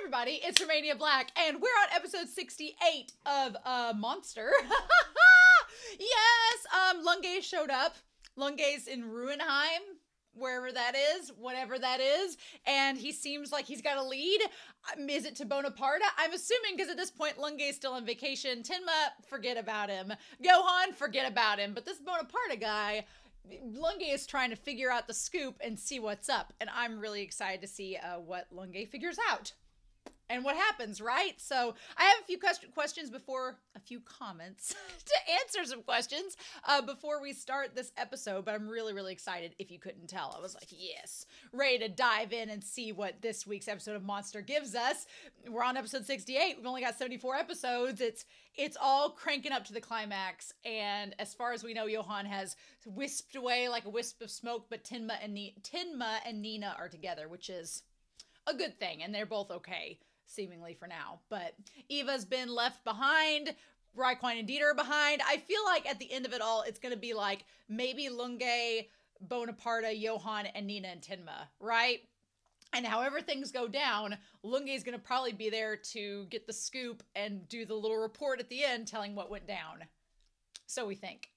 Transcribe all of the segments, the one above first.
everybody, it's Romania Black, and we're on episode 68 of Monster. Yes, Lunge showed up. Lunge's in RUHENHEIM, wherever that is, whatever that is, and he seems like he's got a lead. Is it to Bonaparte? I'm assuming, because at this point, Lunge is still on vacation. Tenma, forget about him. Johan, forget about him. But this Bonaparte guy, Lunge is trying to figure out the scoop and see what's up, and I'm really excited to see what Lunge figures out and what happens, right? So I have a few questions before, a few comments to answer some questions before we start this episode, but I'm really, really excited if you couldn't tell. I was like, yes, ready to dive in and see what this week's episode of Monster gives us. We're on episode 68. We've only got 74 episodes. It's all cranking up to the climax, and as far as we know, Johan has wisped away like a wisp of smoke, but Tenma and Nina are together, which is a good thing, and they're both okay, seemingly for now. But Eva's been left behind. Raekwon and Dieter are behind. I feel like at the end of it all, it's going to be like maybe Lunge, Bonaparte, Johan, and Nina and Tenma, right? And however things go down, Lunge is going to probably be there to get the scoop and do the little report at the end telling what went down. So we think.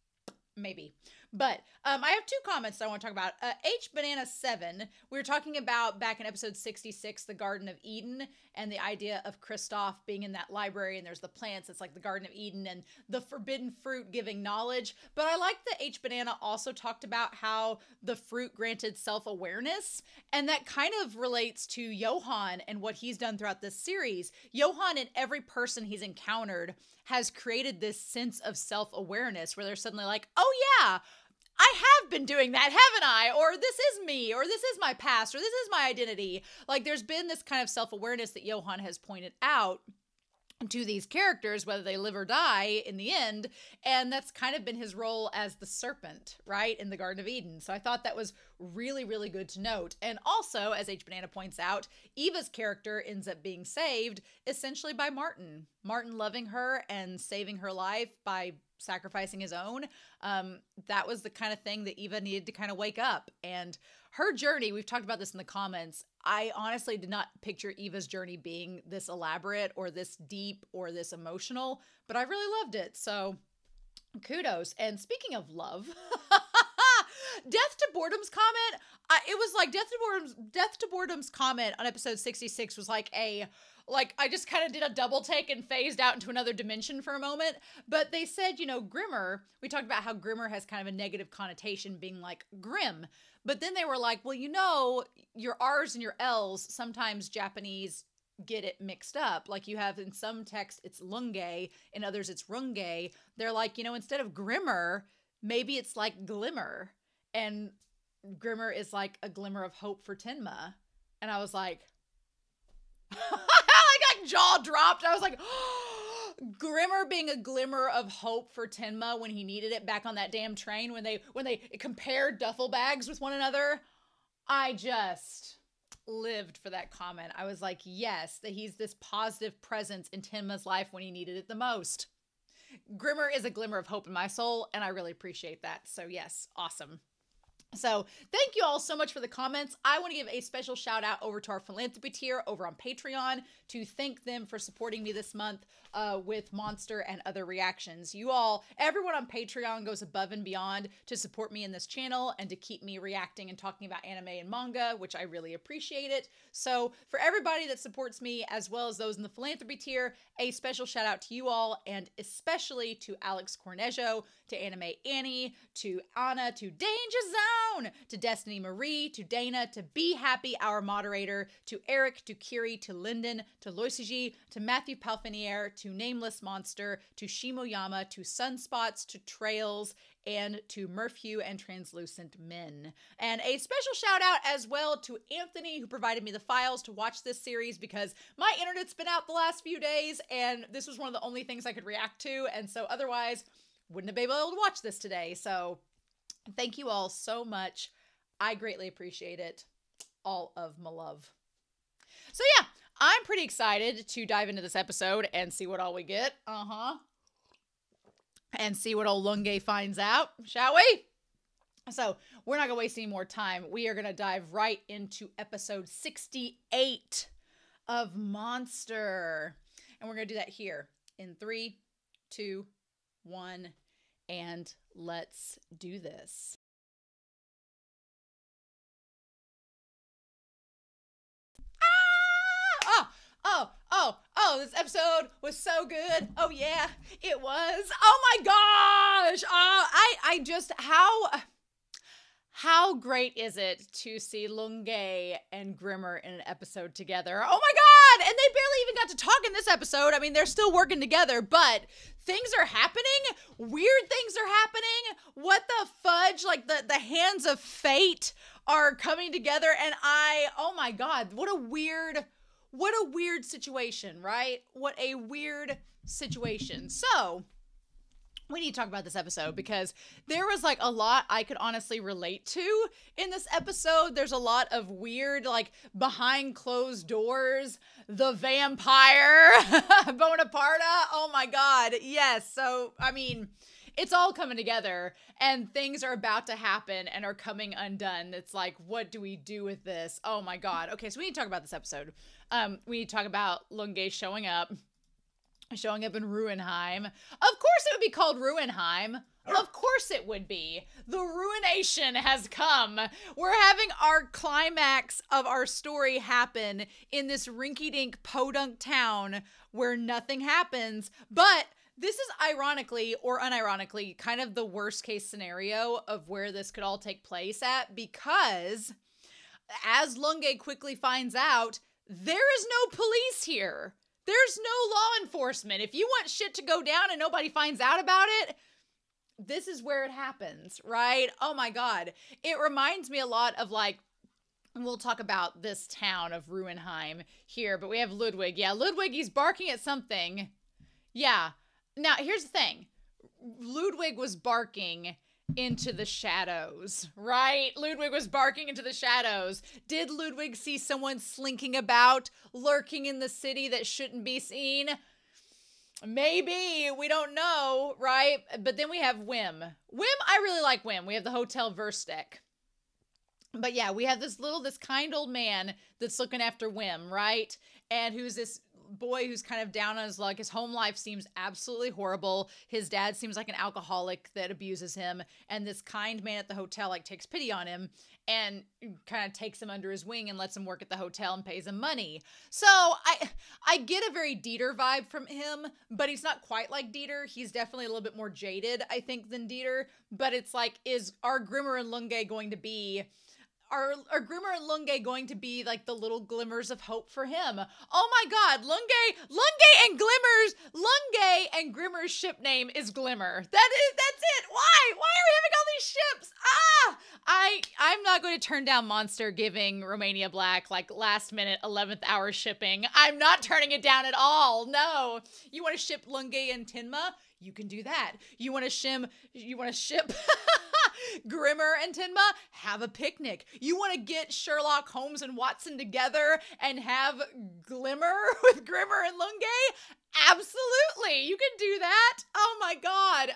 Maybe. But I have two comments that I want to talk about. HBanana7, we were talking about back in episode 66, the Garden of Eden, and the idea of Kristoff being in that library, and there's the plants. It's like the Garden of Eden and the forbidden fruit giving knowledge. But I like that HBanana also talked about how the fruit granted self-awareness, and that kind of relates to Johan and what he's done throughout this series. Johan and every person he's encountered has created this sense of self-awareness where they're suddenly like, oh yeah, I have been doing that, haven't I? Or this is me, or this is my past, or this is my identity. Like there's been this kind of self-awareness that Johan has pointed out to these characters, whether they live or die in the end. And that's kind of been his role as the serpent, right, in the Garden of Eden. So I thought that was really, really good to note. And also, as HBanana points out, Eva's character ends up being saved essentially by Martin. Martin loving her and saving her life by sacrificing his own. That was the kind of thing that Eva needed to kind of wake up. And her journey, we've talked about this in the comments, I honestly did not picture Eva's journey being this elaborate or this deep or this emotional, but I really loved it. So kudos. And speaking of love, Death to Boredom's comment, it was like Death to Boredom's comment on episode 66 was like I just kind of did a double take and phased out into another dimension for a moment. But they said, Grimmer, we talked about how Grimmer has kind of a negative connotation being like grim. But then they were like, well, your R's and your L's, sometimes Japanese get it mixed up. Like you have in some text, it's Lunge, in others it's Runge. They're like, instead of grimmer, maybe it's like glimmer. And grimmer is like a glimmer of hope for Tenma. And I was like, I got jaw dropped. I was like, Grimmer being a glimmer of hope for Tenma when he needed it back on that damn train when they compared duffel bags with one another. I just lived for that comment. I was like, yes, that he's this positive presence in Tenma's life when he needed it the most. Grimmer is a glimmer of hope in my soul, and I really appreciate that. So yes, awesome. So thank you all so much for the comments. I want to give a special shout out over to our philanthropy tier over on Patreon to thank them for supporting me this month with Monster and other reactions. Everyone on Patreon goes above and beyond to support me in this channel and to keep me reacting and talking about anime and manga, which I really appreciate it. So for everybody that supports me, as well as those in the philanthropy tier, a special shout out to you all, and especially to Alex Cornejo, to Anime Annie, to Anna, to Danger Zone, to Destiny Marie, to Dana, to Be Happy, our moderator, to Eric, to Kiri, to Lyndon, to Loisiji, to Matthew Palfiniere, to Nameless Monster, to Shimoyama, to Sunspots, to Trails, and to Murphew and Translucent Men. And a special shout out as well to Anthony, who provided me the files to watch this series because my internet's been out the last few days and this was one of the only things I could react to, and so otherwise wouldn't have been able to watch this today. So thank you all so much. I greatly appreciate it. All of my love. So yeah, I'm pretty excited to dive into this episode and see what all we get. And see what old Lunge finds out, shall we? So we're not going to waste any more time. We are going to dive right into episode 68 of monster. And we're going to do that here in 3, 2, 1, and let's do this. Oh, this episode was so good. Oh yeah, it was. Oh my gosh. I just, how great is it to see Lunge and Grimmer in an episode together? Oh my God. And they barely even got to talk in this episode. I mean, they're still working together, but things are happening. Weird things are happening. What the fudge? Like the hands of fate are coming together. And oh my God, what a weird situation, right? What a weird situation. So we need to talk about this episode because there was like a lot I could honestly relate to in this episode. There's a lot of weird, like behind closed doors, the vampire, Bonaparte. Oh my God. Yes. So, I mean, it's all coming together and things are about to happen and are coming undone. It's like, what do we do with this? Oh my God. Okay. So we need to talk about this episode. We need to talk about Lunge showing up in Ruhenheim. Of course it would be called Ruhenheim. Of course it would be. The ruination has come. We're having our climax of our story happen in this rinky-dink podunk town where nothing happens. But this is ironically or unironically kind of the worst case scenario of where this could all take place at, because as Lunge quickly finds out, there is no police here. There's no law enforcement. If you want shit to go down and nobody finds out about it, this is where it happens, right? Oh my God. It reminds me a lot of like, we'll talk about this town of Ruhenheim here, but we have Ludwig. Yeah, Ludwig, he's barking at something. Yeah. Now, here's the thing. Ludwig was barking into the shadows, right? Ludwig was barking into the shadows. Did Ludwig see someone slinking about, lurking in the city that shouldn't be seen? Maybe. We don't know, right? But then we have Wim. I really like Wim. We have the Hotel Versteck. But yeah, we have this kind old man that's looking after Wim, right? And who's this boy who's kind of down on his luck. His home life seems absolutely horrible. His dad seems like an alcoholic that abuses him. And this kind man at the hotel like takes pity on him and kind of takes him under his wing and lets him work at the hotel and pays him money. So I get a very Dieter vibe from him, but he's not quite like Dieter. He's definitely a little bit more jaded, I think, than Dieter. But it's like, are Grimmer and Lunge going to be... Are Grimmer and Lunge going to be like the little glimmers of hope for him? Oh my God, Lunge and Grimmer's ship name is Glimmer. That's it. Why? Why are we having all these ships? I'm not going to turn down Monster giving Romania Black like last minute 11th hour shipping. I'm not turning it down at all. No. You want to ship Lunge and Tinma? You can do that. You want to ship Grimmer and Tinma? Have a picnic. You want to get Sherlock Holmes and Watson together and have Glimmer with Grimmer and Lunge? Absolutely. You can do that. Oh my God.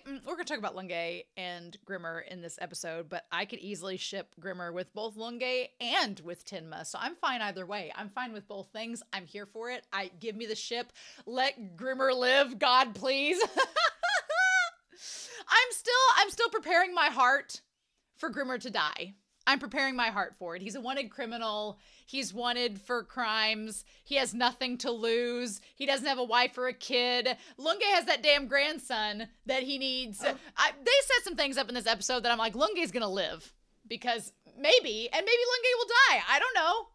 We're going to talk about Lunge and Grimmer in this episode, but I could easily ship Grimmer with both Lunge and with Tinma. So I'm fine either way. I'm fine with both things. I'm here for it. Give me the ship. Let Grimmer live. God, please. I'm still preparing my heart for Grimmer to die. I'm preparing my heart for it. He's a wanted criminal. He's wanted for crimes. He has nothing to lose. He doesn't have a wife or a kid. Lunge has that damn grandson that he needs. They set some things up in this episode that I'm like, Lunge's gonna live. Because maybe Lunge will die. I don't know.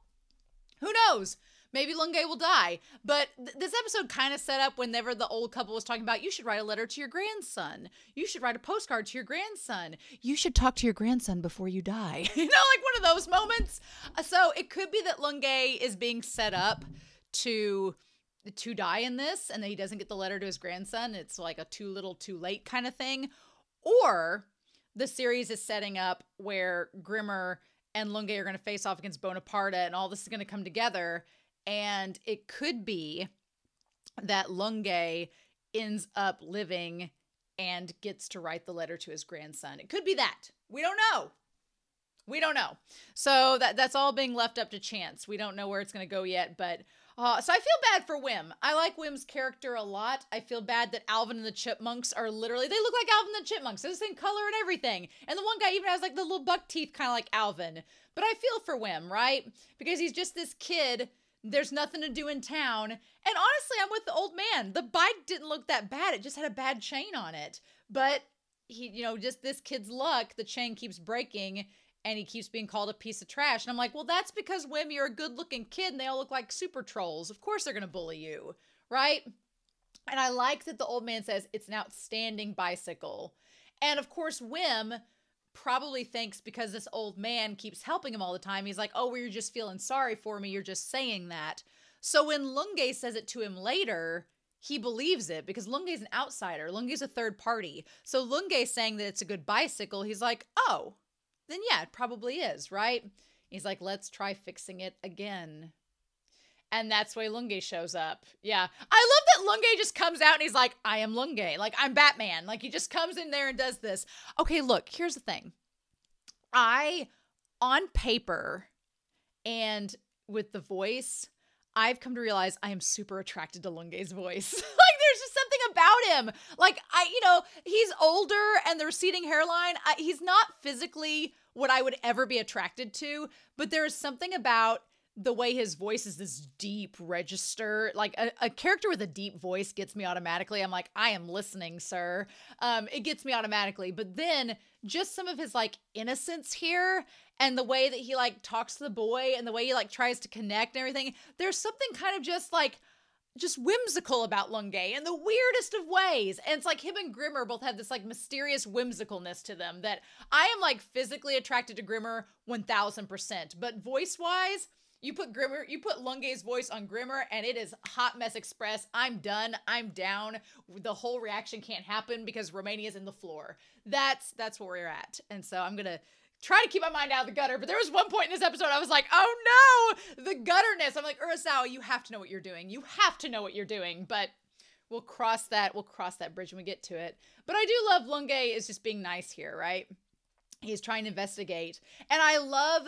Who knows? Maybe Lunge will die. But this episode kind of set up whenever the old couple was talking about, you should write a letter to your grandson. You should write a postcard to your grandson. You should talk to your grandson before you die. Like one of those moments. So it could be that Lunge is being set up to die in this and that he doesn't get the letter to his grandson. It's like a too little, too late kind of thing. Or the series is setting up where Grimmer and Lunge are going to face off against Bonaparte and all this is going to come together. And it could be that Lunge ends up living and gets to write the letter to his grandson. It could be that. We don't know. We don't know. So that's all being left up to chance. We don't know where it's going to go yet, but so I feel bad for Wim. I like Wim's character a lot. I feel bad that Alvin and the Chipmunks are literally, they look like Alvin and the Chipmunks. They're the same color and everything. And the one guy even has like the little buck teeth kind of like Alvin. But I feel for Wim, right? Because he's just this kid. There's nothing to do in town. And honestly, I'm with the old man. The bike didn't look that bad. It just had a bad chain on it. But he, just this kid's luck, the chain keeps breaking and he keeps being called a piece of trash. And I'm like, well, that's because Wim, you're a good looking kid and they all look like super trolls. Of course they're going to bully you, right? And I like that the old man says it's an outstanding bicycle. And of course, Wim probably thinks because this old man keeps helping him all the time, he's like, oh, well, you're just feeling sorry for me. You're just saying that. So when Lunge says it to him later, he believes it because Lunge's an outsider. Lunge's a third party. So Lunge saying that it's a good bicycle, he's like, oh, then yeah, it probably is, right? He's like, let's try fixing it again. And that's why Lunge shows up. Yeah. I love that Lunge just comes out and he's like, I am Lunge. Like, I'm Batman. Like, he just comes in there and does this. Okay, look, here's the thing. On paper and with the voice, I've come to realize I am super attracted to Lunge's voice. Like, there's just something about him. Like, he's older and the receding hairline. He's not physically what I would ever be attracted to, but there is something about the way his voice is this deep register. Like, a character with a deep voice gets me automatically. I'm like, I am listening, sir. It gets me automatically. But then just some of his like innocence here and the way that he like talks to the boy and the way he like tries to connect and everything. There's something kind of just whimsical about Lunge in the weirdest of ways. And it's like him and Grimmer both have this like mysterious whimsicalness to them that I am like physically attracted to Grimmer 1000%. But voice-wise, you put Lunge's voice on Grimmer and it is Hot Mess Express. I'm done. I'm down. The whole reaction can't happen because Romania's in the floor. That's where we're at. And so I'm going to try to keep my mind out of the gutter. But there was one point in this episode I was like, oh no, the gutterness. I'm like, Urasawa, you have to know what you're doing. You have to know what you're doing. But we'll cross that bridge when we get to it. But I do love Lunge is just being nice here, right? He's trying to investigate. And I love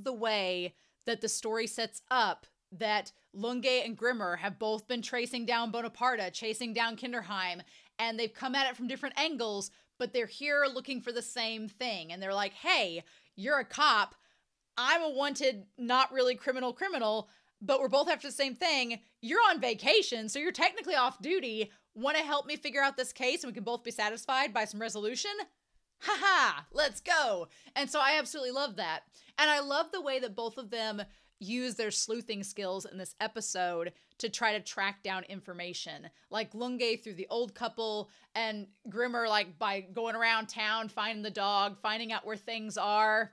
the way that the story sets up that Lunge and Grimmer have both been tracing down Bonaparte, chasing down Kinderheim, and they've come at it from different angles, but they're here looking for the same thing. And they're like, hey, you're a cop. I'm a wanted, not really criminal, but we're both after the same thing. You're on vacation, so you're technically off duty. Want to help me figure out this case and we can both be satisfied by some resolution? Haha, let's go. And so I absolutely love that. And I love the way that both of them use their sleuthing skills in this episode to try to track down information. Like Lunge through the old couple and Grimmer like by going around town, finding the dog, finding out where things are.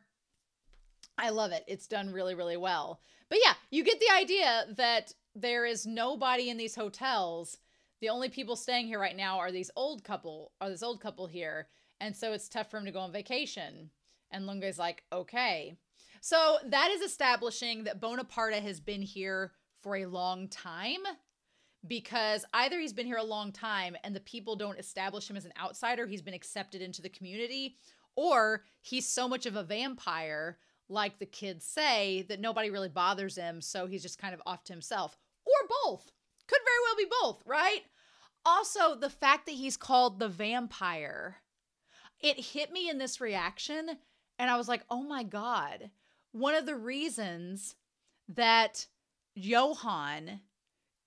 I love it. It's done really, really well. But yeah, you get the idea that there is nobody in these hotels. The only people staying here right now are this old couple here. And so it's tough for him to go on vacation. And Lunge's like, okay. So that is establishing that Bonaparte has been here for a long time, because either he's been here a long time and the people don't establish him as an outsider, he's been accepted into the community, or he's so much of a vampire, like the kids say, that nobody really bothers him, so he's just kind of off to himself. Or both. Could very well be both, right? Also, the fact that he's called the vampire, it hit me in this reaction, and I was like, oh my God. One of the reasons that Johann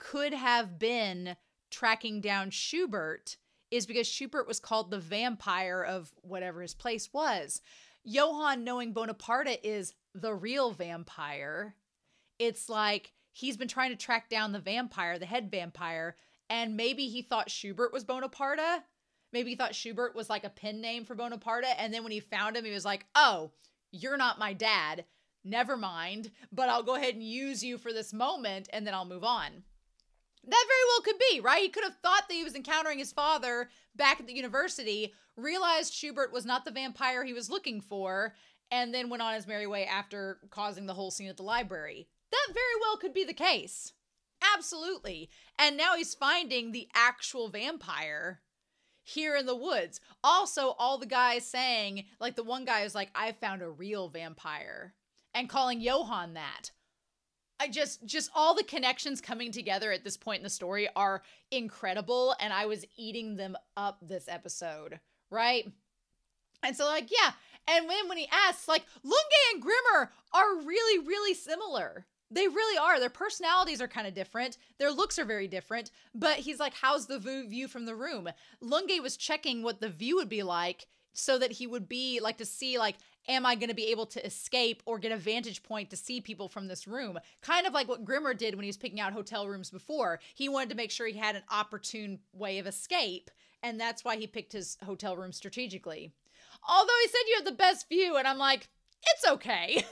could have been tracking down Schubert is because Schubert was called the vampire of whatever his place was. Johann, knowing Bonaparte is the real vampire, it's like he's been trying to track down the vampire, the head vampire, and maybe he thought Schubert was Bonaparte. Maybe he thought Schubert was like a pen name for Bonaparte, and then when he found him, he was like, oh, you're not my dad. Never mind, but I'll go ahead and use you for this moment, and then I'll move on. That very well could be, right? He could have thought that he was encountering his father back at the university, realized Schubert was not the vampire he was looking for, and then went on his merry way after causing the whole scene at the library. That very well could be the case. Absolutely. And now he's finding the actual vampire. here in the woods. Also, all the guys saying, like the one guy is like, I found a real vampire, and calling Johann that. I just all the connections coming together at this point in the story are incredible, and I was eating them up this episode, right? And so, like, yeah. And when he asks, like, Lunge and Grimmer are really, really similar. They really are. Their personalities are kind of different. Their looks are very different. But he's like, how's the view from the room? Lunge was checking what the view would be like so that he would be like to see, like, am I going to be able to escape or get a vantage point to see people from this room? Kind of like what Grimmer did when he was picking out hotel rooms before. He wanted to make sure he had an opportune way of escape. And that's why he picked his hotel room strategically. Although he said you have the best view, and I'm like, it's okay.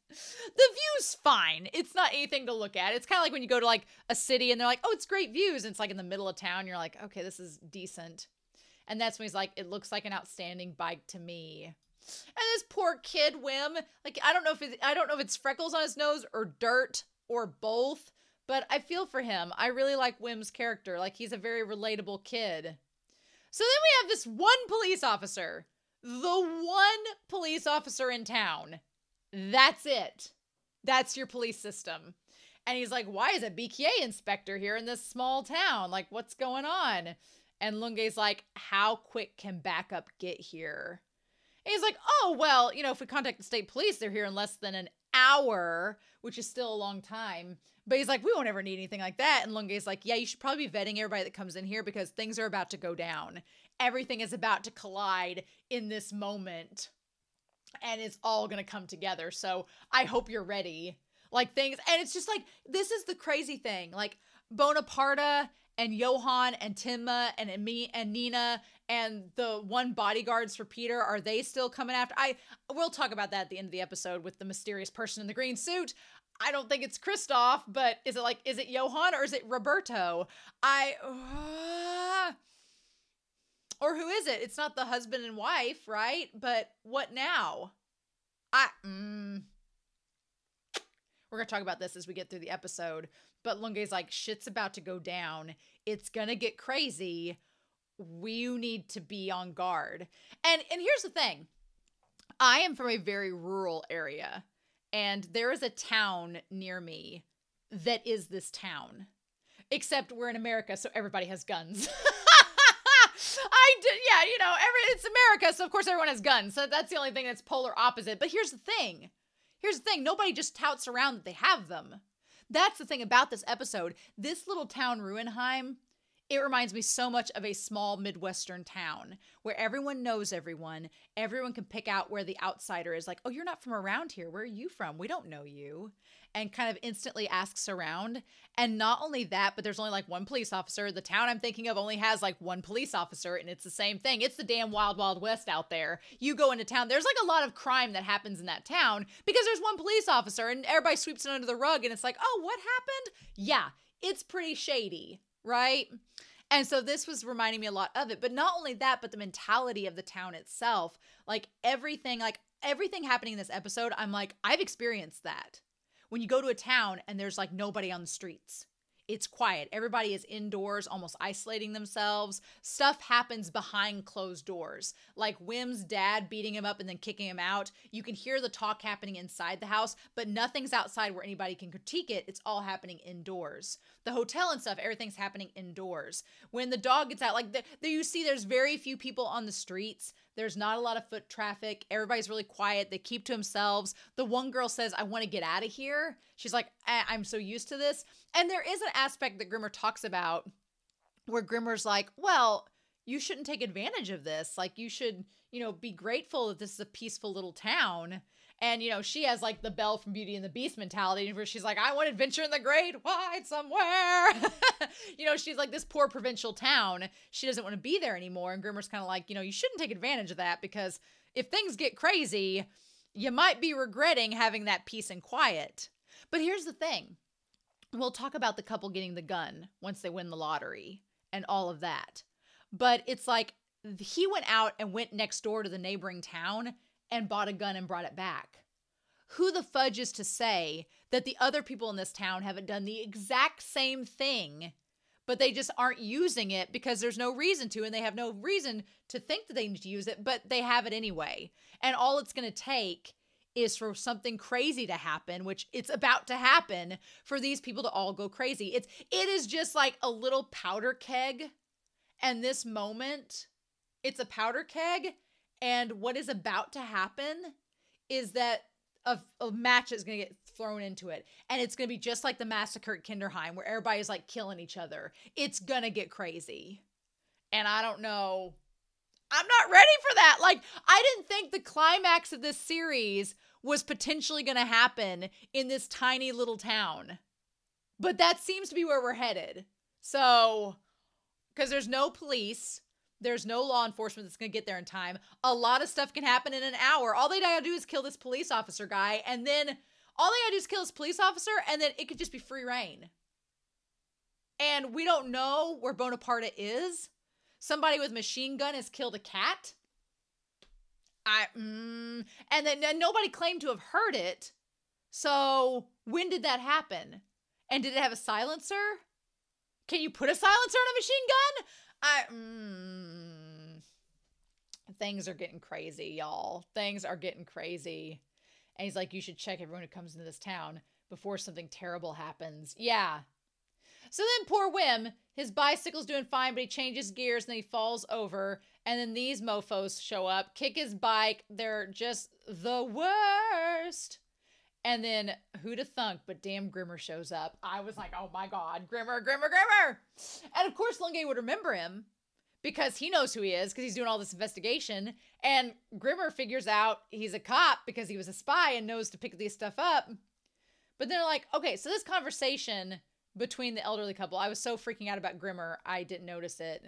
The view's fine. It's not anything to look at. It's kind of like when you go to like a city and they're like, oh, it's great views. And it's like in the middle of town. You're like, okay, this is decent. And that's when he's like, it looks like an outstanding bike to me. And this poor kid, Wim, like, I don't know if it's freckles on his nose or dirt or both, but I feel for him. I really like Wim's character. Like, he's a very relatable kid. So then we have this one police officer, the one police officer in town. That's it. That's your police system. And he's like, why is a BKA inspector here in this small town? Like, what's going on? And Lunge's like, how quick can backup get here? And he's like, oh, well, you know, if we contact the state police, they're here in less than an hour, which is still a long time. But he's like, we won't ever need anything like that. And Lunge's like, yeah, you should probably be vetting everybody that comes in here because things are about to go down. Everything is about to collide in this moment. And it's all going to come together. So I hope you're ready. Like things. And it's just like, this is the crazy thing. Like Bonaparte and Johann and Timma and me and Nina and the one bodyguards for Peter, are they still coming after? We'll talk about that at the end of the episode with the mysterious person in the green suit. I don't think it's Christoph, but is it Johann or is it Roberto? Or who is it? It's not the husband and wife, right? But what now? We're going to talk about this as we get through the episode. But Lunge's like, shit's about to go down. It's going to get crazy. We need to be on guard. And here's the thing. I am from a very rural area. And there is a town near me that is this town. Except we're in America, so everybody has guns. It's America, so of course everyone has guns. So that's the only thing that's polar opposite. But here's the thing. Nobody just touts around that they have them. That's the thing about this episode. This little town, RUHENHEIM, it reminds me so much of a small Midwestern town where everyone knows everyone. Everyone can pick out where the outsider is like, oh, you're not from around here. Where are you from? We don't know you. And kind of instantly asks around. And not only that, but there's only like one police officer. The town I'm thinking of only has like one police officer, and it's the same thing. It's the damn wild, wild west out there. You go into town, there's like a lot of crime that happens in that town because there's one police officer and everybody sweeps it under the rug and it's like, oh, what happened? Yeah, it's pretty shady, right? And so this was reminding me a lot of it. But not only that, but the mentality of the town itself, like everything happening in this episode, I'm like, I've experienced that. When you go to a town and there's like nobody on the streets, it's quiet. Everybody is indoors, almost isolating themselves. Stuff happens behind closed doors. Like Wim's dad beating him up and then kicking him out. You can hear the talk happening inside the house, but nothing's outside where anybody can critique it. It's all happening indoors. The hotel and stuff, everything's happening indoors. When the dog gets out, like you see there's very few people on the streets. There's not a lot of foot traffic. Everybody's really quiet. They keep to themselves. The one girl says, I want to get out of here. She's like, I'm so used to this. And there is an aspect that Grimmer talks about where Grimmer's like, well, you shouldn't take advantage of this. Like you should, be grateful that this is a peaceful little town. And, she has like the Belle from Beauty and the Beast mentality where she's like, I want adventure in the great wide somewhere. She's like this poor provincial town. She doesn't want to be there anymore. And Grimmer's kind of like, you shouldn't take advantage of that because if things get crazy, you might be regretting having that peace and quiet. But here's the thing. We'll talk about the couple getting the gun once they win the lottery and all of that. But it's like he went out and went next door to the neighboring town and bought a gun and brought it back. Who the fudge is to say that the other people in this town haven't done the exact same thing, but they just aren't using it because there's no reason to, and they have no reason to think that they need to use it, but they have it anyway. And all it's going to take is for something crazy to happen, which it's about to happen, for these people to all go crazy. It is just like a little powder keg. And this moment, it's a powder keg. And what is about to happen is that a match is going to get thrown into it. And it's going to be just like the massacre at Kinderheim, where everybody's like killing each other. It's going to get crazy. And I don't know. I'm not ready for that. Like, I didn't think the climax of this series was potentially going to happen in this tiny little town. But that seems to be where we're headed. So, because there's no police, there's no law enforcement that's going to get there in time. A lot of stuff can happen in an hour. All they gotta do is kill this police officer guy, and then all they gotta do is kill this police officer, and then it could just be free reign. And we don't know where Bonaparte is. Somebody with a machine gun has killed a cat. And then nobody claimed to have heard it. So when did that happen? And did it have a silencer? Can you put a silencer on a machine gun? Things are getting crazy, y'all. Things are getting crazy. And he's like, you should check everyone who comes into this town before something terrible happens. Yeah. So then poor Wim, his bicycle's doing fine, but he changes gears and then he falls over. And then these mofos show up, kick his bike. They're just the worst. And then who'da thunk, but damn Grimmer shows up. I was like, oh my God, Grimmer, Grimmer, Grimmer. And of course, Lunge would remember him because he knows who he is because he's doing all this investigation. And Grimmer figures out he's a cop because he was a spy and knows to pick this stuff up. But then they're like, okay, so this conversation between the elderly couple, I was so freaking out about Grimmer, I didn't notice it.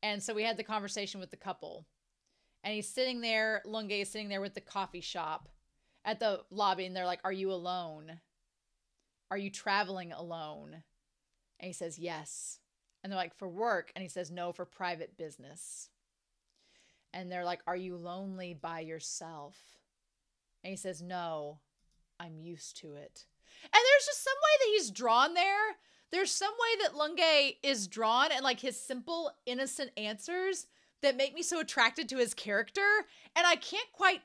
And so we had the conversation with the couple. And he's sitting there, Lunge is sitting there with the coffee shop at the lobby, and they're like, are you alone? Are you traveling alone? And he says, yes. And they're like, for work? And he says, no, for private business. And they're like, are you lonely by yourself? And he says, no, I'm used to it. And there's just some way that he's drawn there. There's some way that Lunge is drawn, and like his simple, innocent answers that make me so attracted to his character. And I can't quite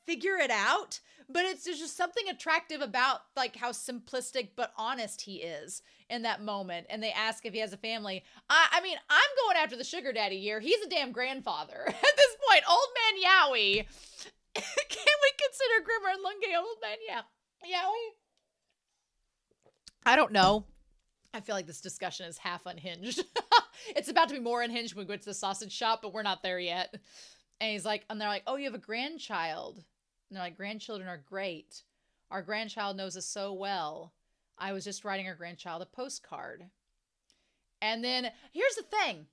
figure it out, but there's just something attractive about like how simplistic but honest he is in that moment. And they ask if he has a family. I mean, I'm going after the sugar daddy here. He's a damn grandfather at this point. Old man Yowie. Can we consider Grimmer and Lunge old man Yowie? I don't know. I feel like this discussion is half unhinged. It's about to be more unhinged when we go to the sausage shop, but we're not there yet. And he's like, and they're like, oh, you have a grandchild. And they're like, grandchildren are great. Our grandchild knows us so well. I was just writing our grandchild a postcard. And then here's the thing.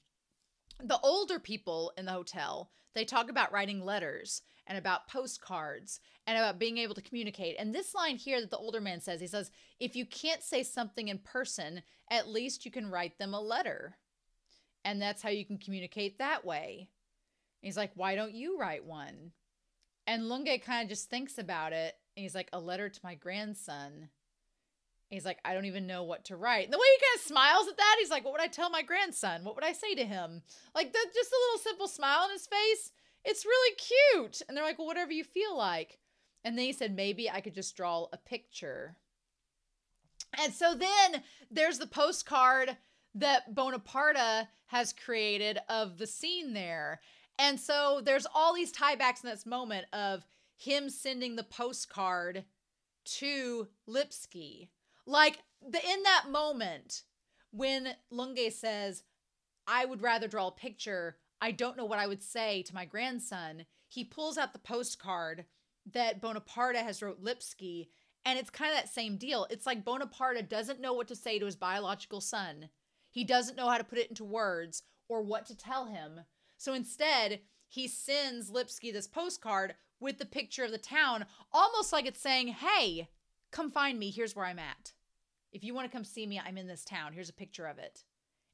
The older people in the hotel, they talk about writing letters and about postcards and about being able to communicate. And this line here that the older man says, he says, if you can't say something in person, at least you can write them a letter. And that's how you can communicate that way. He's like, why don't you write one? And Lunge kind of just thinks about it. And he's like, a letter to my grandson. And he's like, I don't even know what to write. And the way he kind of smiles at that, he's like, what would I tell my grandson? What would I say to him? Like, just a little simple smile on his face. It's really cute. And they're like, well, whatever you feel like. And then he said, maybe I could just draw a picture. And so then there's the postcard that Bonaparte has created of the scene there. And so there's all these tiebacks in this moment of him sending the postcard to Lipski. Like, in that moment, when Lunge says, I would rather draw a picture, I don't know what I would say to my grandson, he pulls out the postcard that Bonaparte has wrote Lipski, and it's kind of that same deal. It's like Bonaparte doesn't know what to say to his biological son. He doesn't know how to put it into words or what to tell him. So instead, he sends Lipski this postcard with the picture of the town, almost like it's saying, hey, come find me. Here's where I'm at. If you want to come see me, I'm in this town. Here's a picture of it.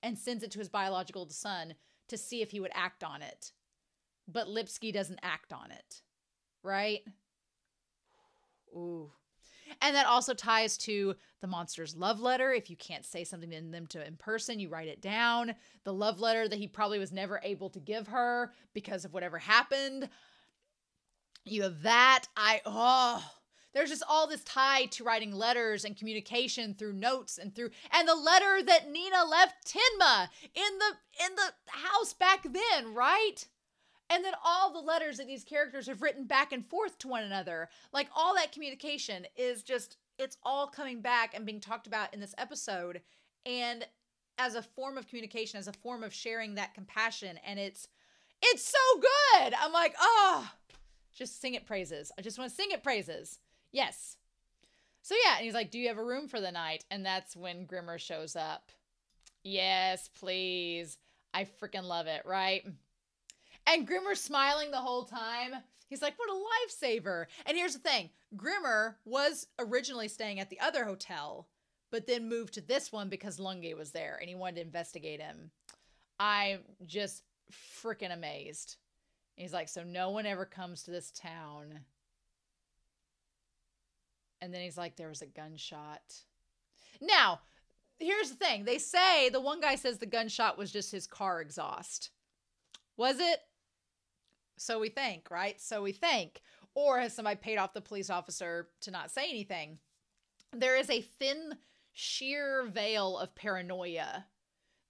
And sends it to his biological son to see if he would act on it. But Lipski doesn't act on it. Right? Ooh. And that also ties to the monster's love letter. If you can't say something to them in person, you write it down. The love letter that he probably was never able to give her because of whatever happened. You have that. There's just all this tied to writing letters and communication through notes and the letter that Nina left Tenma in the house back then, right? And then all the letters that these characters have written back and forth to one another. Like, all that communication is just, it's all coming back and being talked about in this episode. And as a form of communication, as a form of sharing that compassion. And it's so good. I'm like, just sing it praises. I just want to sing it praises. Yes. So yeah, and he's like, do you have a room for the night? And that's when Grimmer shows up. Yes, please. I freaking love it, right? And Grimmer's smiling the whole time. He's like, what a lifesaver. And here's the thing. Grimmer was originally staying at the other hotel, but then moved to this one because Lunge was there and he wanted to investigate him. I'm just freaking amazed. He's like, so no one ever comes to this town. And then he's like, there was a gunshot. Now, here's the thing. They say, the one guy says the gunshot was just his car exhaust. Was it? So we think, right? So we think. Or has somebody paid off the police officer to not say anything? There is a thin, sheer veil of paranoia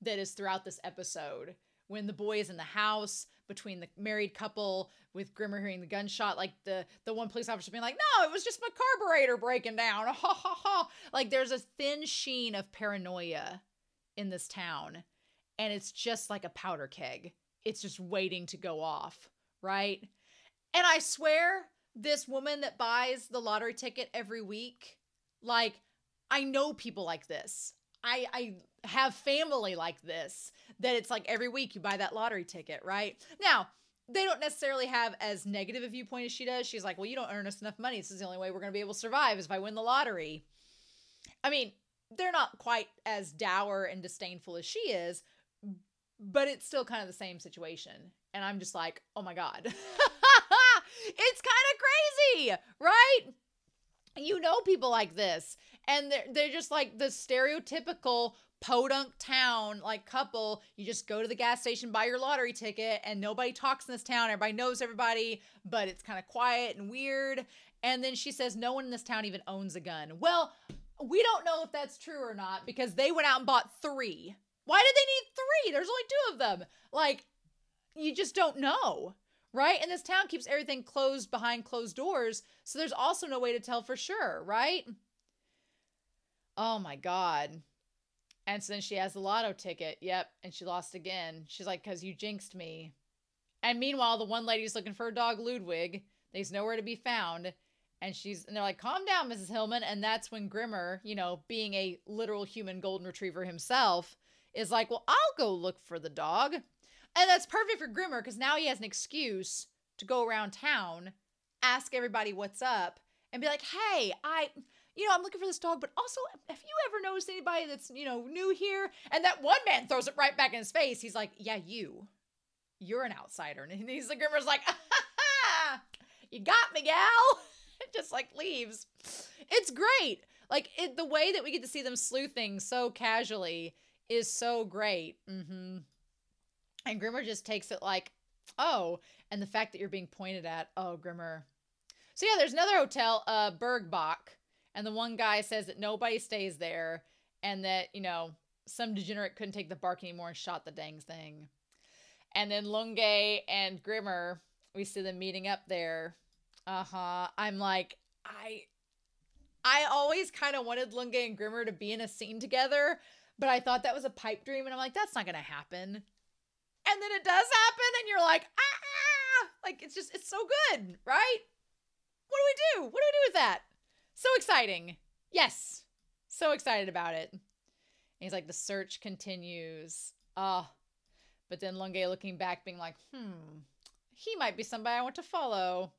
that is throughout this episode. When the boy is in the house, between the married couple, with Grimmer hearing the gunshot, like the one police officer being like, no, it was just my carburetor breaking down. Ha ha ha. Like, there's a thin sheen of paranoia in this town. And it's just like a powder keg. It's just waiting to go off, right? And I swear, this woman that buys the lottery ticket every week, like, I know people like this. I have family like this, that it's like every week you buy that lottery ticket, right? Now, they don't necessarily have as negative a viewpoint as she does. She's like, well, you don't earn us enough money. This is the only way we're going to be able to survive is if I win the lottery. I mean, they're not quite as dour and disdainful as she is, but it's still kind of the same situation. And I'm just like, oh my God. It's kind of crazy, right? You know people like this. And they're just like the stereotypical podunk town, like, couple. You just go to the gas station, buy your lottery ticket, and nobody talks in this town. Everybody knows everybody, but it's kind of quiet and weird. And then she says no one in this town even owns a gun. Well, we don't know if that's true or not because they went out and bought 3. Why did they need 3? There's only 2 of them. Like, you just don't know, right? And this town keeps everything closed behind closed doors, so there's also no way to tell for sure, right? Oh my God. And so then she has the lotto ticket. Yep. And she lost again. She's like, because you jinxed me. And meanwhile, the one lady's looking for her dog, Ludwig. He's nowhere to be found. And they're like, calm down, Mrs. Hillman. And that's when Grimmer, being a literal human golden retriever himself, is like, well, I'll go look for the dog. And that's perfect for Grimmer because now he has an excuse to go around town, ask everybody what's up, and be like, hey, I'm looking for this dog, but also, have you ever noticed anybody that's, new here? And that one man throws it right back in his face. He's like, yeah, you're an outsider. And Grimmer's like, you got me, gal. Just like leaves. It's great. Like, the way that we get to see them slew things so casually is so great. Mm-hmm. And Grimmer just takes it like, oh, and the fact that you're being pointed at, oh, Grimmer. So yeah, there's another hotel, Bergbach. And the one guy says that nobody stays there and that, some degenerate couldn't take the bark anymore and shot the dang thing. And then Lunge and Grimmer, we see them meeting up there. I'm like, I always kind of wanted Lunge and Grimmer to be in a scene together, but I thought that was a pipe dream. And I'm like, that's not going to happen. And then it does happen. And you're like, like, it's so good, right? What do we do? What do we do with that? So exciting. Yes. So excited about it. And he's like, the search continues. But then Lunge looking back being like, he might be somebody I want to follow.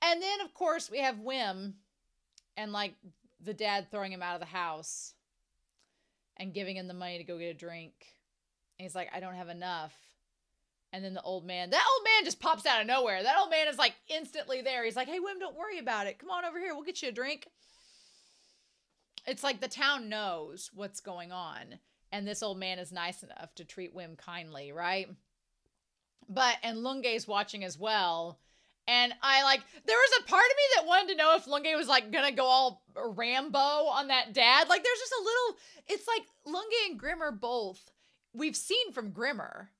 And then, of course, we have Wim and, like, the dad throwing him out of the house and giving him the money to go get a drink. And he's like, I don't have enough. And then that old man just pops out of nowhere. That old man is like instantly there. He's like, hey, Wim, don't worry about it. Come on over here. We'll get you a drink. it's like the town knows what's going on. And this old man is nice enough to treat Wim kindly, right? And Lunge's watching as well. And there was a part of me that wanted to know if Lunge was like gonna go all Rambo on that dad. Like there's just a little, it's like Lunge and Grimmer both, we've seen from Grimmer.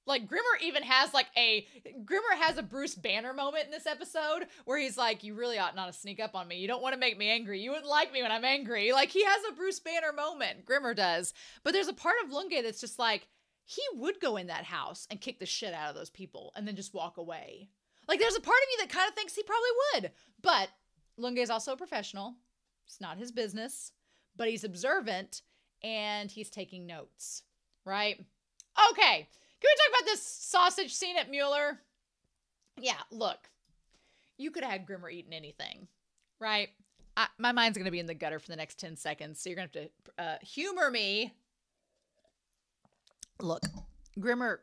Like Grimmer has a Bruce Banner moment in this episode where he's like, you really ought not to sneak up on me. You don't want to make me angry. You wouldn't like me when I'm angry. Like he has a Bruce Banner moment. Grimmer does. But there's a part of Lunge that's just like, he would go in that house and kick the shit out of those people and then just walk away. Like there's a part of me that kind of thinks he probably would. But Lunge is also a professional. It's not his business. But he's observant and he's taking notes. Right? Okay. Can we talk about this sausage scene at Mueller? Yeah, look. You could have had Grimmer eating anything, right? My mind's going to be in the gutter for the next 10 seconds, so you're going to have to humor me. Look, Grimmer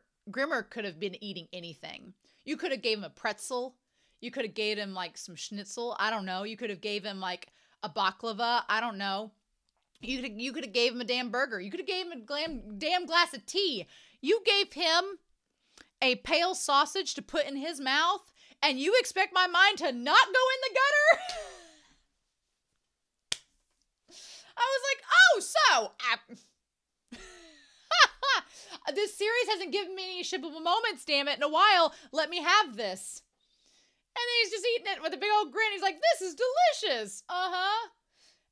could have been eating anything. You could have gave him a pretzel. You could have gave him, like, some schnitzel. I don't know. You could have gave him, like, a baklava. I don't know. You could have gave him a damn burger. You could have gave him a damn glass of tea. You gave him a pale sausage to put in his mouth, and you expect my mind to not go in the gutter? I was like, oh, so this series hasn't given me any shippable moments, damn it, in a while. Let me have this. And then he's just eating it with a big old grin. He's like, this is delicious. Uh-huh.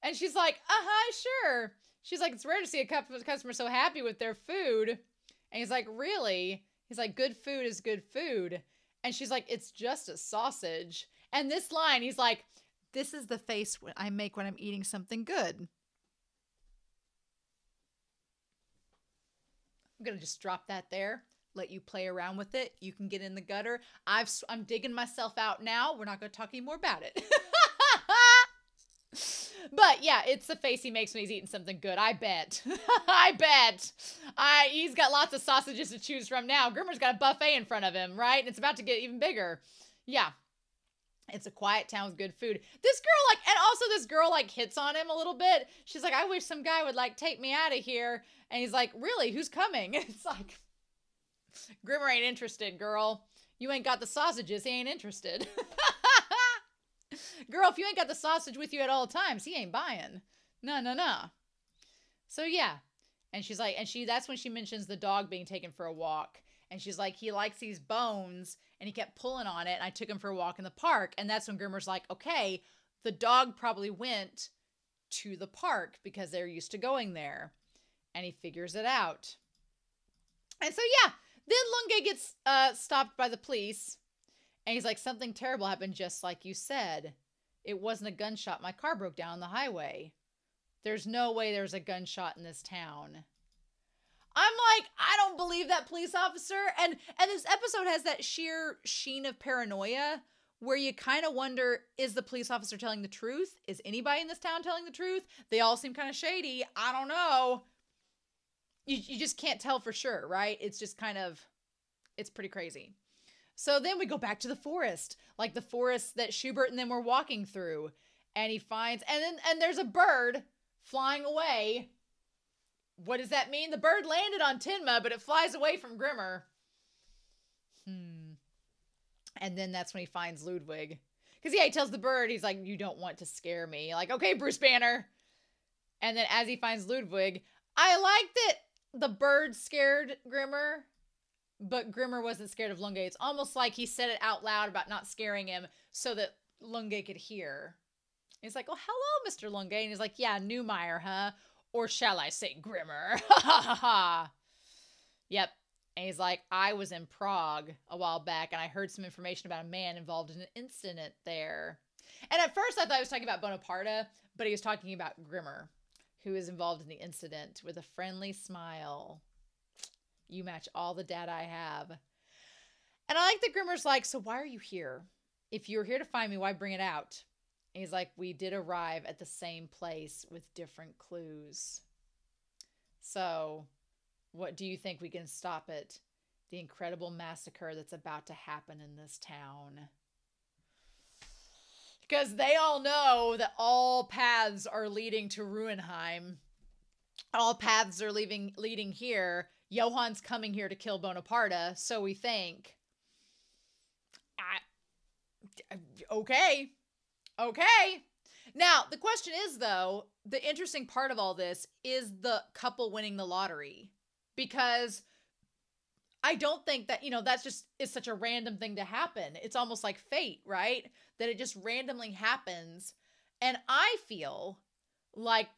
And she's like, uh-huh, sure. She's like, it's rare to see a customer so happy with their food. And he's like, really? He's like, good food is good food. And she's like, it's just a sausage. And this line, he's like, this is the face I make when I'm eating something good. I'm going to just drop that there. Let you play around with it. You can get in the gutter. I'm digging myself out now. We're not going to talk anymore about it. But yeah, it's the face he makes when he's eating something good. I bet. I bet. He's got lots of sausages to choose from now. Grimmer's got a buffet in front of him, right? And it's about to get even bigger. Yeah. It's a quiet town with good food. This girl hits on him a little bit. She's like, I wish some guy would like take me out of here. And he's like, really? Who's coming? It's like, Grimmer ain't interested, girl. You ain't got the sausages. He ain't interested. Girl, if you ain't got the sausage with you at all times, he ain't buying. No. So yeah. And she's like, that's when she mentions the dog being taken for a walk. And she's like, he likes these bones and he kept pulling on it. And I took him for a walk in the park. And that's when Grimmer's like, okay, the dog probably went to the park because they're used to going there. And he figures it out. And so yeah, then Lunge gets stopped by the police. And he's like, something terrible happened just like you said. It wasn't a gunshot. My car broke down on the highway. There's no way there's a gunshot in this town. I'm like, I don't believe that police officer. And this episode has that sheer sheen of paranoia where you kind of wonder, is the police officer telling the truth? Is anybody in this town telling the truth? They all seem kind of shady. I don't know. You just can't tell for sure, right? It's just kind of, it's pretty crazy. So then we go back to the forest, like the forest that Schubert and them were walking through. And he finds, and there's a bird flying away. What does that mean? The bird landed on Tinma, but it flies away from Grimmer. And then that's when he finds Ludwig. Because, yeah, he tells the bird, he's like, you don't want to scare me. Like, okay, Bruce Banner. And then as he finds Ludwig, I like that the bird scared Grimmer, but Grimmer wasn't scared of Lunge. It's almost like he said it out loud about not scaring him so that Lunge could hear. He's like, oh, hello, Mr. Lunge. And he's like, yeah, Neumeier, huh? Or shall I say Grimmer? Ha ha ha. Yep. And he's like, I was in Prague a while back and I heard some information about a man involved in an incident there. And at first I thought he was talking about Bonaparte, but he was talking about Grimmer, who is involved in the incident with a friendly smile. You match all the data I have. And I like that Grimmer's like, so why are you here? If you're here to find me, why bring it out? And he's like, we did arrive at the same place with different clues. So what do you think we can stop it? The incredible massacre that's about to happen in this town. Because they all know that all paths are leading to Ruhenheim. All paths are leading here. Johann's coming here to kill Bonaparte, so we think. Okay. Now, the question is, though, the interesting part of all this is the couple winning the lottery. Because I don't think that, that's just is such a random thing to happen. It's almost like fate, right? That it just randomly happens. And I feel like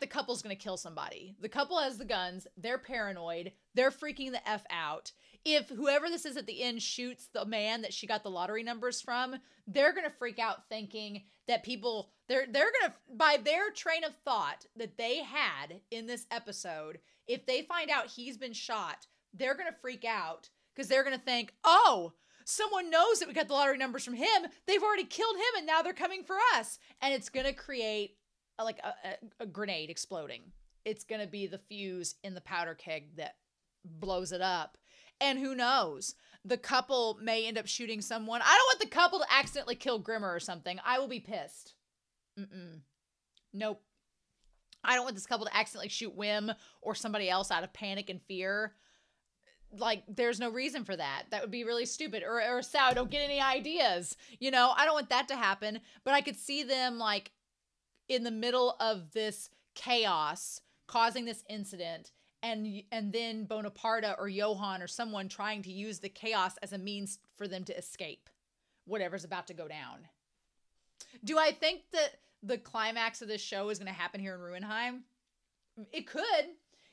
the couple's going to kill somebody. The couple has the guns. They're paranoid. They're freaking the F out. If whoever this is at the end shoots the man that she got the lottery numbers from, they're going to freak out thinking that people, they're going to, by their train of thought that they had in this episode, if they find out he's been shot, they're going to freak out because they're going to think, oh, someone knows that we got the lottery numbers from him. They've already killed him and now they're coming for us. And it's going to create a grenade exploding. It's going to be the fuse in the powder keg that blows it up. And who knows? The couple may end up shooting someone. I don't want the couple to accidentally kill Grimmer or something. I will be pissed. Nope. I don't want this couple to accidentally shoot Wim or somebody else out of panic and fear. Like, there's no reason for that. That would be really stupid. Or Sal, don't get any ideas. I don't want that to happen. But I could see them, like, in the middle of this chaos, causing this incident, and then Bonaparte or Johann or someone trying to use the chaos as a means for them to escape whatever's about to go down. Do I think that the climax of this show is going to happen here in Ruhenheim? It could.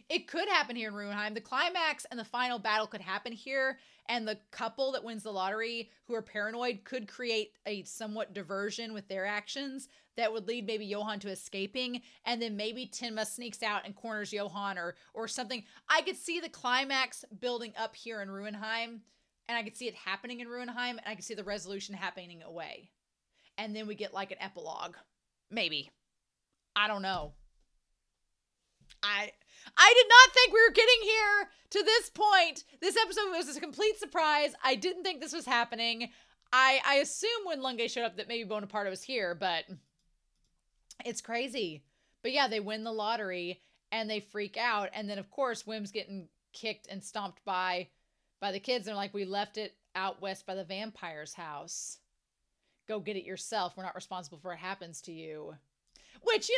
It could happen here in Ruhenheim. The climax and the final battle could happen here, and the couple that wins the lottery who are paranoid could create a somewhat diversion with their actions that would lead maybe Johann to escaping, and then maybe Tenma sneaks out and corners Johann or something. I could see the climax building up here in Ruhenheim, and I could see it happening in Ruhenheim, and I could see the resolution happening away. And then we get like an epilogue. Maybe. I don't know. I did not think we were getting here to this point. This episode was a complete surprise. I didn't think this was happening. I assumed when Lunge showed up that maybe Bonaparte was here, but it's crazy. But yeah, they win the lottery and they freak out. And then, of course, Wim's getting kicked and stomped by the kids. They're like, we left it out west by the vampire's house. Go get it yourself. We're not responsible for what happens to you. Which,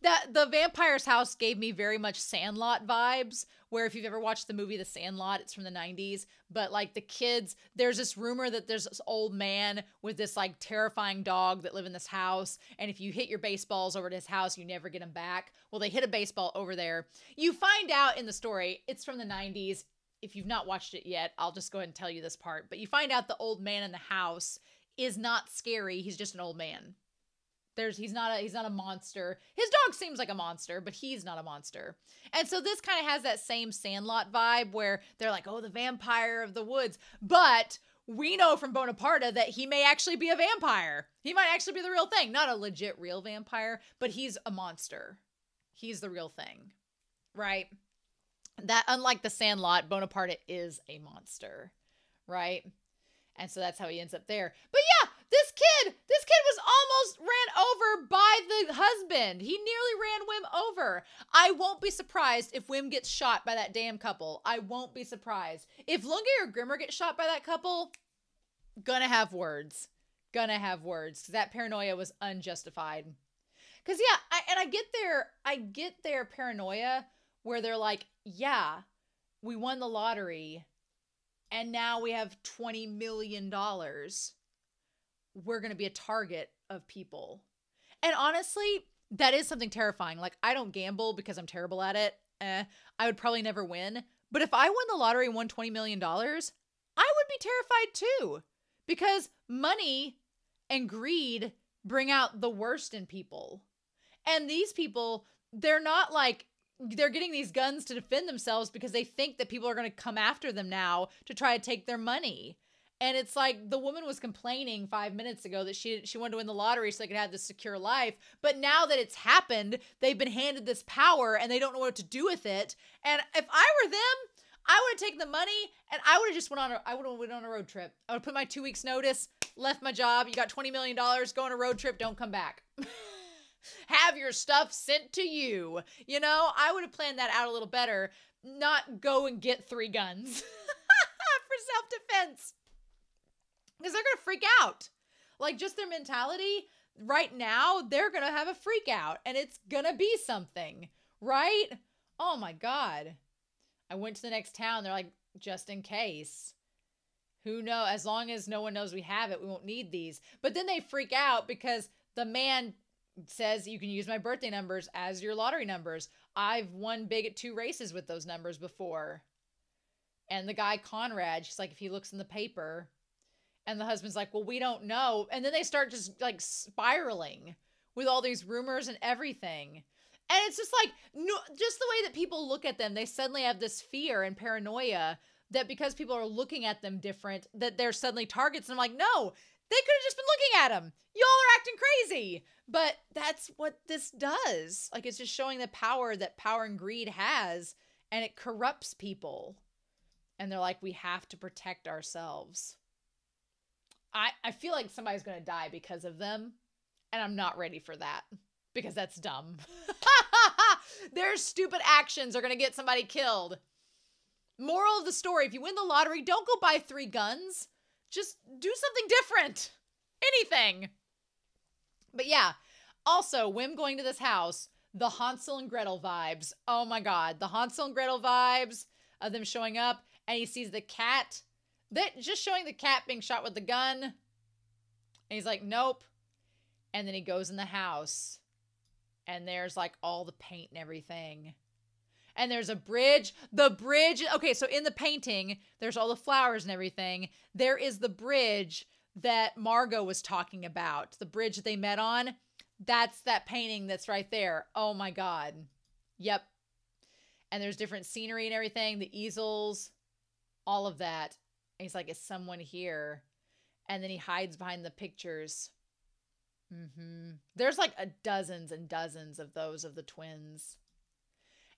that the vampire's house gave me very much Sandlot vibes, where if you've ever watched the movie The Sandlot, it's from the 90s, but like the kids, there's this rumor that there's this old man with this like terrifying dog that live in this house, and if you hit your baseballs over to his house, you never get them back. Well, they hit a baseball over there. You find out in the story, it's from the 90s. If you've not watched it yet, I'll just go ahead and tell you this part, but you find out the old man in the house is not scary. He's just an old man. He's not a monster. His dog seems like a monster, but he's not a monster. And so this kind of has that same Sandlot vibe where they're like, oh, the vampire of the woods. But we know from Bonaparte that he may actually be a vampire. He might actually be the real thing. Not a legit real vampire, but he's a monster. He's the real thing, right? That, unlike the Sandlot, Bonaparte is a monster, right? And so that's how he ends up there. But yeah, this kid was almost ran over by the husband. He nearly ran Wim over. I won't be surprised if Wim gets shot by that damn couple. I won't be surprised. If Lunge or Grimmer get shot by that couple, gonna have words. Because that paranoia was unjustified. Because yeah, I get their paranoia where they're like, yeah, we won the lottery and now we have $20 million. We're going to be a target of people. And honestly, that is something terrifying. Like, I don't gamble because I'm terrible at it. I would probably never win. But if I won the lottery and won $20 million, I would be terrified too. Because money and greed bring out the worst in people. And these people, they're not like, they're getting these guns to defend themselves because they think that people are going to come after them now to try to take their money. And it's like the woman was complaining 5 minutes ago that she wanted to win the lottery so they could have this secure life. But now that it's happened, they've been handed this power and they don't know what to do with it. And if I were them, I would have taken the money and I would have just went on a road trip. I would put my 2 weeks notice, left my job. You got $20 million, go on a road trip, don't come back. Have your stuff sent to you. You know, I would have planned that out a little better. Not go and get 3 guns for self-defense. Because they're going to freak out. Like, just their mentality right now, they're going to have a freak out. And it's going to be something. Right? Oh, my God. I went to the next town. They're like, just in case. Who knows? As long as no one knows we have it, we won't need these. But then they freak out because the man says you can use my birthday numbers as your lottery numbers. I've won big at 2 races with those numbers before. And the guy, Conrad, she's like, if he looks in the paper. And the husband's like, well, we don't know. And then they start just like spiraling with all these rumors and everything. And it's just like, no, just the way that people look at them, they suddenly have this fear and paranoia that because people are looking at them different, that they're suddenly targets. And I'm like, no, they could have just been looking at them. Y'all are acting crazy. But that's what this does. Like, it's just showing the power that power and greed has, and it corrupts people. And they're like, we have to protect ourselves. I feel like somebody's going to die because of them, and I'm not ready for that because that's dumb. Their stupid actions are going to get somebody killed. Moral of the story, if you win the lottery, don't go buy 3 guns. Just do something different. Anything. But yeah, also, Wim going to this house, the Hansel and Gretel vibes. Oh my God, the Hansel and Gretel vibes of them showing up, and he sees the cat. Just showing the cat being shot with the gun. And he's like, nope. And then he goes in the house, and there's like all the paint and everything. And there's a bridge. The bridge. Okay, so in the painting, there's all the flowers and everything. There is the bridge that Margot was talking about. The bridge that they met on. That's that painting that's right there. Oh my God. Yep. And there's different scenery and everything. The easels. All of that. And he's like, is someone here? And then he hides behind the pictures. There's like dozens and dozens of those of the twins.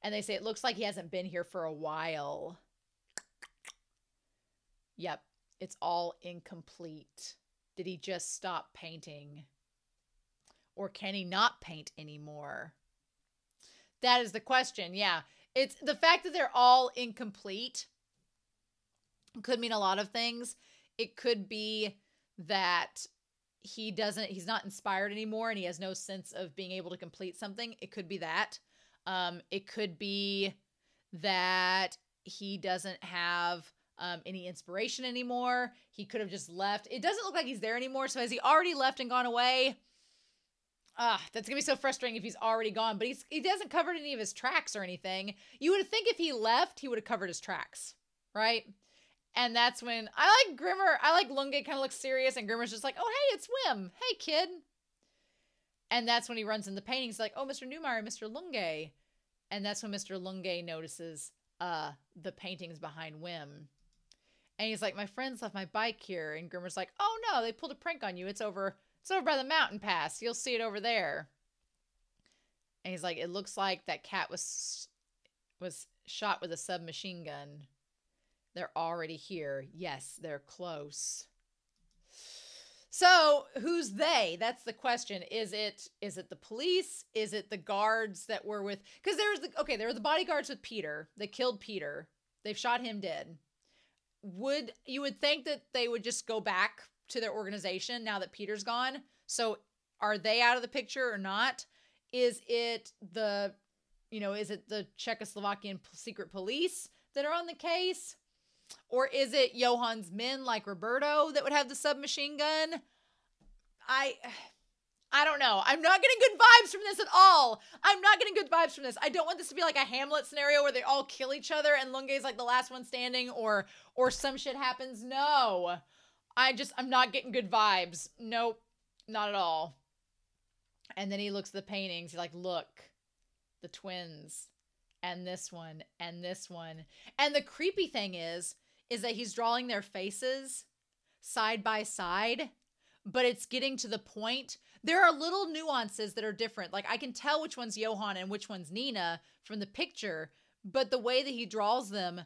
And they say it looks like he hasn't been here for a while. Yep. It's all incomplete. Did he just stop painting? Or can he not paint anymore? That is the question. Yeah. It's the fact that they're all incomplete could mean a lot of things. It could be that he's not inspired anymore and he has no sense of being able to complete something. It could be that. It could be that he doesn't have any inspiration anymore. He could have just left. It doesn't look like he's there anymore. So has he already left and gone away? That's going to be so frustrating if he's already gone. But he doesn't cover any of his tracks or anything. You would think if he left, he would have covered his tracks. Right? And that's when I like Grimmer. I like Lunge kind of looks serious. And Grimmer's just like, oh, hey, it's Wim. Hey, kid. And that's when he runs in the painting. He's like, oh, Mr. Newmeyer, Mr. Lunge. And that's when Mr. Lunge notices the paintings behind Wim. And he's like, my friends left my bike here. And Grimmer's like, oh, no, they pulled a prank on you. It's over by the mountain pass. You'll see it over there. And he's like, it looks like that cat was shot with a submachine gun. They're already here. Yes, they're close. So who's they? That's the question. Is it the police? Is it the guards that were with? Because there were the bodyguards with Peter. They killed Peter. They've shot him dead. You would think that they would just go back to their organization now that Peter's gone. So are they out of the picture or not? Is it the Czechoslovakian secret police that are on the case? Or is it Johan's men like Roberto that would have the submachine gun? I don't know. I'm not getting good vibes from this at all. I'm not getting good vibes from this. I don't want this to be like a Hamlet scenario where they all kill each other and Lunge's like the last one standing or some shit happens. No. I'm not getting good vibes. Nope. Not at all. And then he looks at the paintings. He's like, look, the twins and this one and this one. And the creepy thing is that he's drawing their faces side by side, but it's getting to the point. There are little nuances that are different. Like I can tell which one's Johan and which one's Nina from the picture, but the way that he draws them,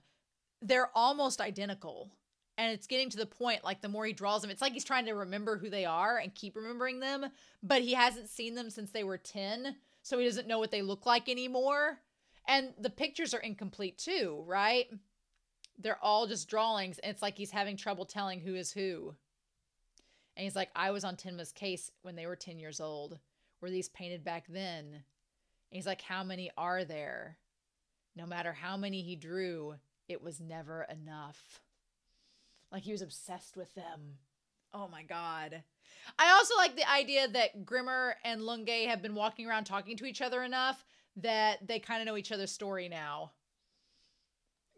they're almost identical. And it's getting to the point, like, the more he draws them, it's like he's trying to remember who they are and keep remembering them, but he hasn't seen them since they were 10, so he doesn't know what they look like anymore. And the pictures are incomplete too, right? They're all just drawings, and it's like he's having trouble telling who is who. And he's like, I was on Tenma's case when they were 10 years old. Were these painted back then? And he's like, how many are there? No matter how many he drew, it was never enough. Like, he was obsessed with them. Oh my God. I also like the idea that Grimmer and Lunge have been walking around talking to each other enough that they kind of know each other's story now.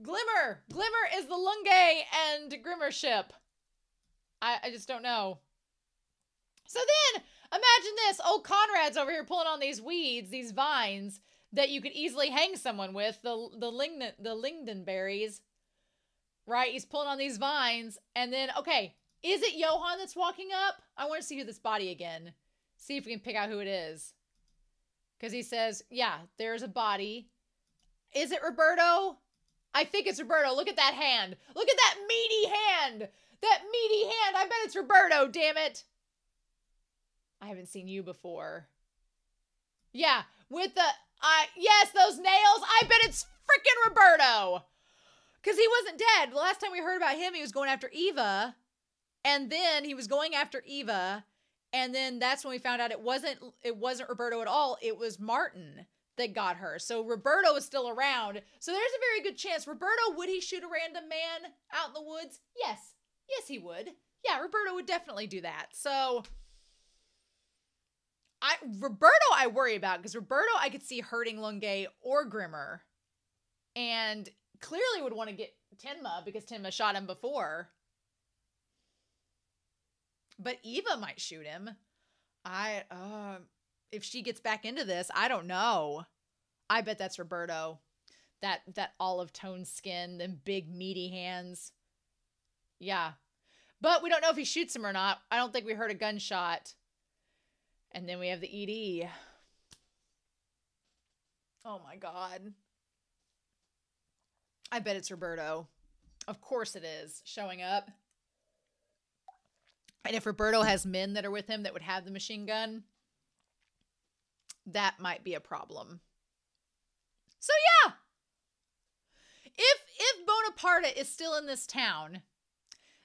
Glimmer is the Lunge and Grimmer ship. I just don't know. So then, imagine this. Old Conrad's over here pulling on these weeds, these vines, that you could easily hang someone with, the lingonberries. Right? He's pulling on these vines. And then, okay, is it Johan that's walking up? I want to see who this body again. See if we can pick out who it is. Because he says, yeah, there's a body. Is it Roberto? I think it's Roberto. Look at that hand. Look at that meaty hand. That meaty hand. I bet it's Roberto, damn it. I haven't seen you before. Yeah, with the, yes, those nails. I bet it's freaking Roberto. Because he wasn't dead. The last time we heard about him, he was going after Eva. And then he was going after Eva. And then that's when we found out it wasn't Roberto at all. It was Martin that got her. So Roberto is still around. So there's a very good chance. Roberto, would he shoot a random man out in the woods? Yes. Yes, he would. Yeah, Roberto would definitely do that. So Roberto I worry about, because Roberto I could see hurting Lunge or Grimmer. And clearly would want to get Tenma because Tenma shot him before. But Eva might shoot him. If she gets back into this, I don't know. I bet that's Roberto. That olive tone skin, them big meaty hands. Yeah. But we don't know if he shoots him or not. I don't think we heard a gunshot. And then we have the ED. Oh my God. I bet it's Roberto. Of course it is, showing up. And if Roberto has men that are with him that would have the machine gun, that might be a problem. So yeah. If Bonaparte is still in this town,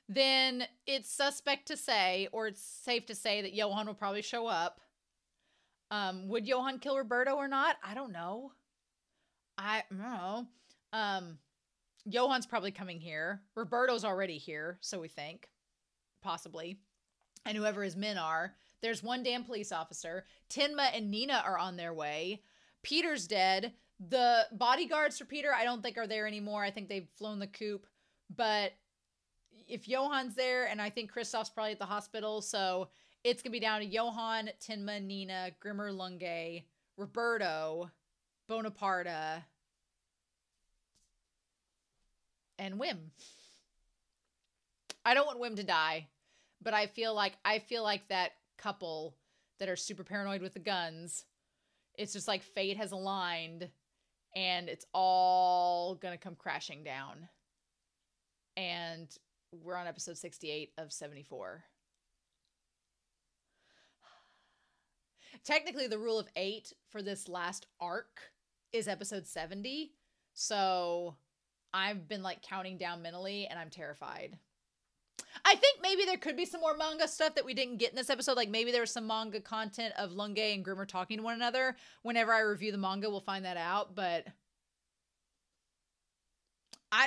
then it's suspect to say, or it's safe to say, that Johan will probably show up. Would Johan kill Roberto or not? I don't know. I don't know. Johan's probably coming here. Roberto's already here, so we think. Possibly. And whoever his men are. There's one damn police officer. Tenma and Nina are on their way. Peter's dead. The bodyguards for Peter, I don't think are there anymore. I think they've flown the coop. But if Johan's there, and I think Kristoff's probably at the hospital, so it's going to be down to Johan, Tenma, Nina, Grimmer, Lunge, Roberto, Bonaparte, and Wim. I don't want Wim to die, but I feel like that couple that are super paranoid with the guns, it's just like fate has aligned and it's all gonna come crashing down. And we're on episode 68 of 74. Technically, the rule of 8 for this last arc is episode 70. So I've been like counting down mentally and I'm terrified. I think maybe there could be some more manga stuff that we didn't get in this episode. Like maybe there was some manga content of Lunge and Grimmer talking to one another. Whenever I review the manga, we'll find that out. But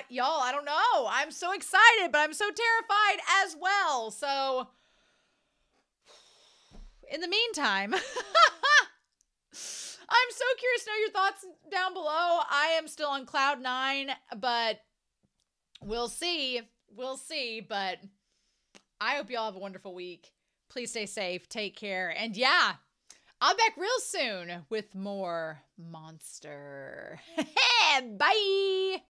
y'all, I don't know. I'm so excited, but I'm so terrified as well. So in the meantime, I'm so curious to know your thoughts down below. I am still on cloud 9, but we'll see. We'll see, but I hope y'all have a wonderful week. Please stay safe, take care, and yeah, I'll be back real soon with more Monster. Bye!